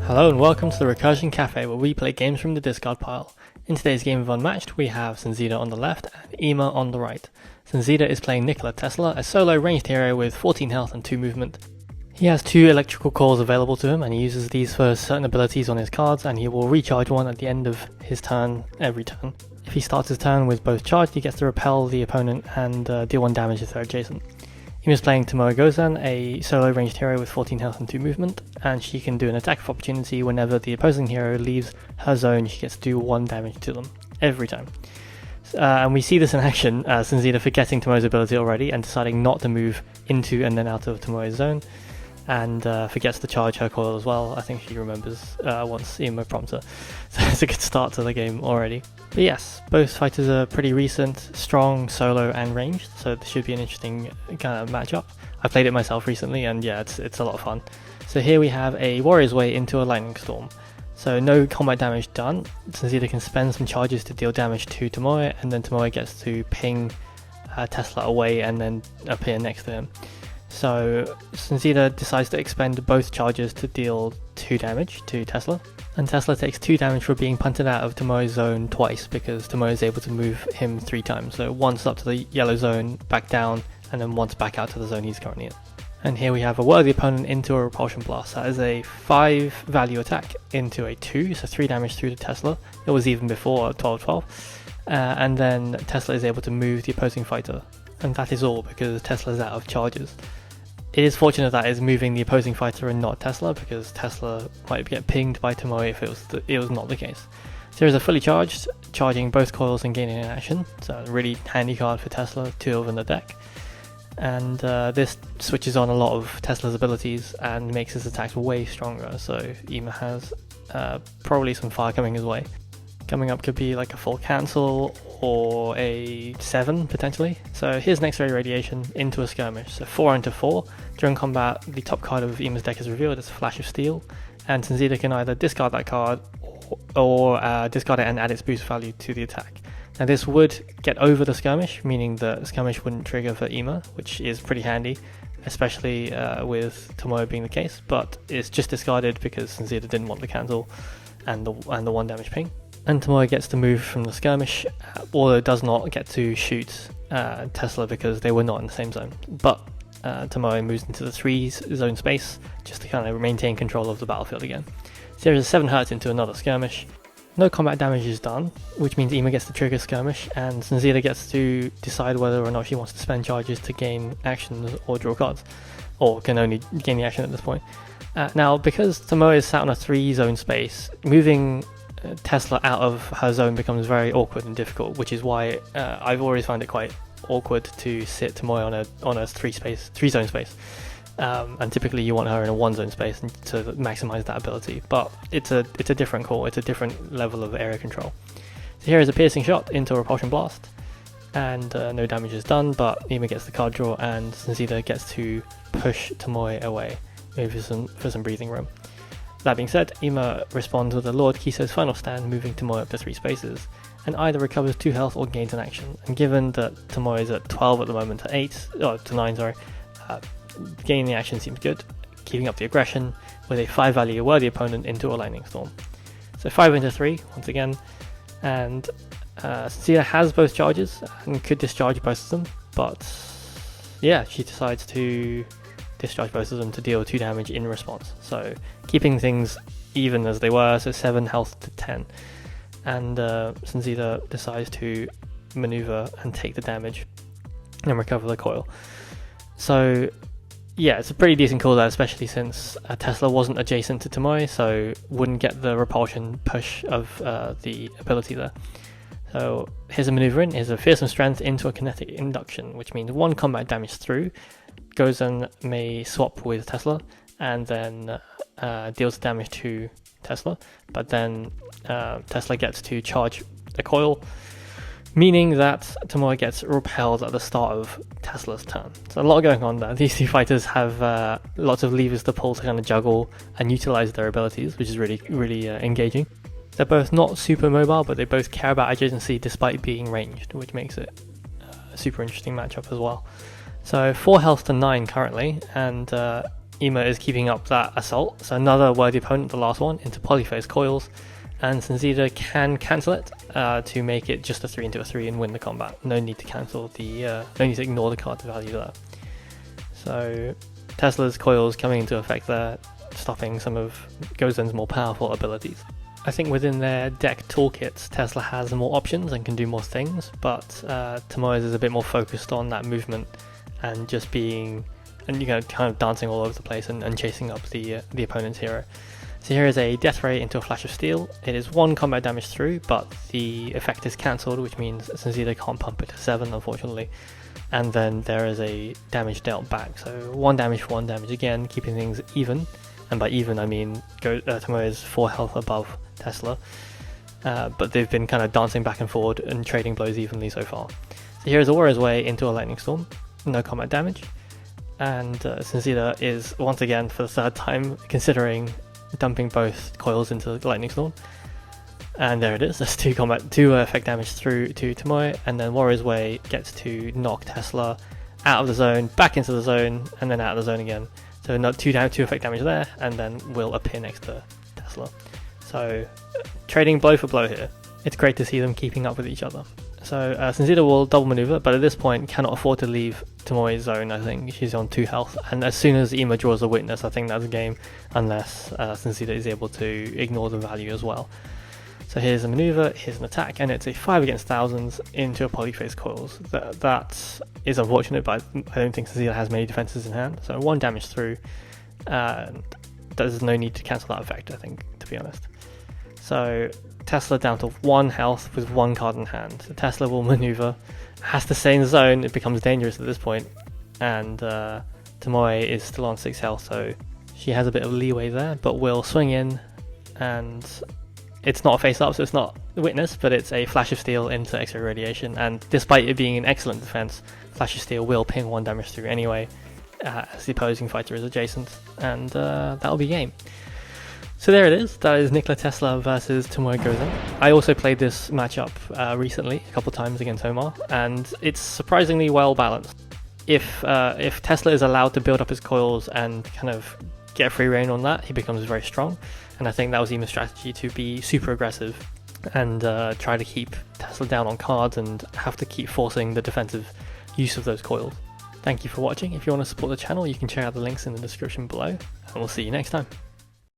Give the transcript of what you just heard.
Hello and welcome to the Recursion Cafe, where we play games from the discard pile. In today's game of Unmatched, we have Sunzida on the left and Ima on the right. Sunzida is playing Nikola Tesla, a solo ranged hero with 14 health and 2 movement. He has 2 electrical cores available to him, and he uses these for certain abilities on his cards, and he will recharge one at the end of his turn every turn. If he starts his turn with both charged, he gets to repel the opponent and deal 1 damage if they're adjacent. Ima is playing Tomoe, a solo ranged hero with 14 health and 2 movement, and she can do an attack of opportunity whenever the opposing hero leaves her zone. She gets to do 1 damage to them, every time. And we see this in action, Sunzida forgetting Tomoe's ability already and deciding not to move into and then out of Tomoe's zone, and forgets to charge her coil as well. I think she remembers once Ima prompts her. So it's a good start to the game already. But yes, both fighters are pretty recent, strong, solo and ranged, so this should be an interesting kind of matchup. I played it myself recently and yeah, it's a lot of fun. So here we have a Warrior's Way into a Lightning Storm. So no combat damage done. Sunzida can spend some charges to deal damage to Tomoe, and then Tomoe gets to ping Tesla away and then appear next to him. So Sunzida decides to expend both charges to deal 2 damage to Tesla, and Tesla takes 2 damage for being punted out of Tomoe's zone twice, because Tomoe is able to move him 3 times. So once up to the yellow zone, back down, and then once back out to the zone he's currently in. And here we have a worthy opponent into a repulsion blast. That is a 5 value attack into a 2, so 3 damage through to Tesla. It was even before 12-12. And then Tesla is able to move the opposing fighter, and that is all because Tesla is out of charges. It is fortunate that it's moving the opposing fighter and not Tesla, because Tesla might get pinged by Tomoe if it was not the case. So here's a fully charged, charging both coils and gaining an action. So a really handy card for Tesla, 2 of in the deck. And this switches on a lot of Tesla's abilities and makes his attacks way stronger. So Ima has probably some fire coming his way. Coming up could be like a full cancel or a 7 potentially. So here's an X-ray radiation into a skirmish. So 4 into 4. During combat, the top card of Ima's deck is revealed as Flash of Steel, and Sunzida can either discard that card or discard it and add its boost value to the attack. Now this would get over the skirmish, meaning the skirmish wouldn't trigger for Ima, which is pretty handy, especially with Tomoe being the case, but it's just discarded because Sunzida didn't want the cancel and the 1 damage ping. And Tomoe gets to move from the skirmish, although it does not get to shoot Tesla because they were not in the same zone. But Tomoe moves into the 3 zone space just to kind of maintain control of the battlefield again. So there's a 7 hurts into another skirmish. No combat damage is done, which means Ima gets to trigger skirmish, and Sunzida gets to decide whether or not she wants to spend charges to gain actions or draw cards, or can only gain the action at this point. Now, because Tomoe is sat on a 3 zone space, moving Tesla out of her zone becomes very awkward and difficult, which is why I've always found it quite awkward to sit Tomoe on a 3 zone space. And typically you want her in a 1 zone space to maximize that ability, but it's a different call. It's a different level of area control. So here is a piercing shot into a repulsion blast, and no damage is done, but Ima gets the card draw, and Sunzida gets to push Tomoe away, maybe for some breathing room. That being said, Ima responds with a Lord Kiso's Final Stand, moving Tomoe up to 3 spaces, and either recovers 2 health or gains an action. And given that Tomoe is at 12 at the moment, to 9, gaining the action seems good, keeping up the aggression with a 5 value worthy opponent into a Lightning Storm. So 5 into 3, once again, and Sunzida has both charges and could discharge both of them, but yeah, she decides to discharge both of them to deal 2 damage in response. So keeping things even as they were, so 7 health to 10. And Sunzida decides to maneuver and take the damage and recover the coil. So yeah, it's a pretty decent call there, especially since Tesla wasn't adjacent to Tomoe, so wouldn't get the repulsion push of the ability there. So here's a maneuver in, here's a Fearsome Strength into a Kinetic Induction, which means 1 combat damage through. Gozen may swap with Tesla and then deals damage to Tesla, but then Tesla gets to charge the coil, meaning that Tomoe gets repelled at the start of Tesla's turn. So a lot going on there. These 2 fighters have lots of levers to pull to kind of juggle and utilize their abilities, which is really engaging. They're both not super mobile, but they both care about adjacency despite being ranged, which makes it a super interesting matchup as well. So 4 health to 9 currently, and Ima is keeping up that assault, so another worthy opponent, the last one, into polyphase coils, and Sunzida can cancel it to make it just a 3 into a 3 and win the combat. No need to cancel the, no need to ignore the card value there. So Tesla's coils coming into effect there, stopping some of Gozen's more powerful abilities. I think within their deck toolkits, Tesla has more options and can do more things, but Tomoe's is a bit more focused on that movement and just being, and kind of dancing all over the place and chasing up the opponent's hero. So here is a Death Ray into a Flash of Steel. It is 1 combat damage through, but the effect is cancelled, which means Sunzida can't pump it to 7, unfortunately. And then there is a damage dealt back, so 1 damage for 1 damage again, keeping things even. And by even, I mean Tomoe is 4 health above Tesla. But they've been kind of dancing back and forward and trading blows evenly so far. So here is a Warrior's Way into a Lightning Storm, no combat damage. And Sunzida is, once again, for the 3rd time, considering dumping both coils into the Lightning Storm. And there it is, that's 2 effect damage through to Tomoe, and then Warrior's Way gets to knock Tesla out of the zone, back into the zone, and then out of the zone again. So not 2 effect damage there, and then will appear next to Tesla. So trading blow for blow here. It's great to see them keeping up with each other. So Sunzida will double maneuver, but at this point cannot afford to leave Tomoe's zone. I think she's on 2 health, and as soon as Ima draws a witness, I think that's a game, unless Sunzida is able to ignore the value as well. So here's a maneuver, here's an attack, and it's a 5 against thousands into a polyphase coils. That is unfortunate, but I don't think Sunzida has many defenses in hand. So 1 damage through, and there's no need to cancel that effect, I think, to be honest. So Tesla down to 1 health with 1 card in hand. So Tesla will maneuver, has to stay in the zone, it becomes dangerous at this point, and Tomoe is still on 6 health, so she has a bit of leeway there, but will swing in, and it's not a face up, so it's not the witness, but it's a Flash of Steel into X-ray radiation, and despite it being an excellent defense, Flash of Steel will ping 1 damage through anyway, as the opposing fighter is adjacent, and that'll be game. So there it is, that is Nikola Tesla versus Tomoe Gozen. I also played this matchup recently, a couple times against Omar, and it's surprisingly well balanced. If Tesla is allowed to build up his coils and kind of get free reign on that, he becomes very strong, and I think that was Ima's strategy, to be super aggressive and try to keep Tesla down on cards and have to keep forcing the defensive use of those coils. Thank you for watching. If you want to support the channel, you can check out the links in the description below, and we'll see you next time.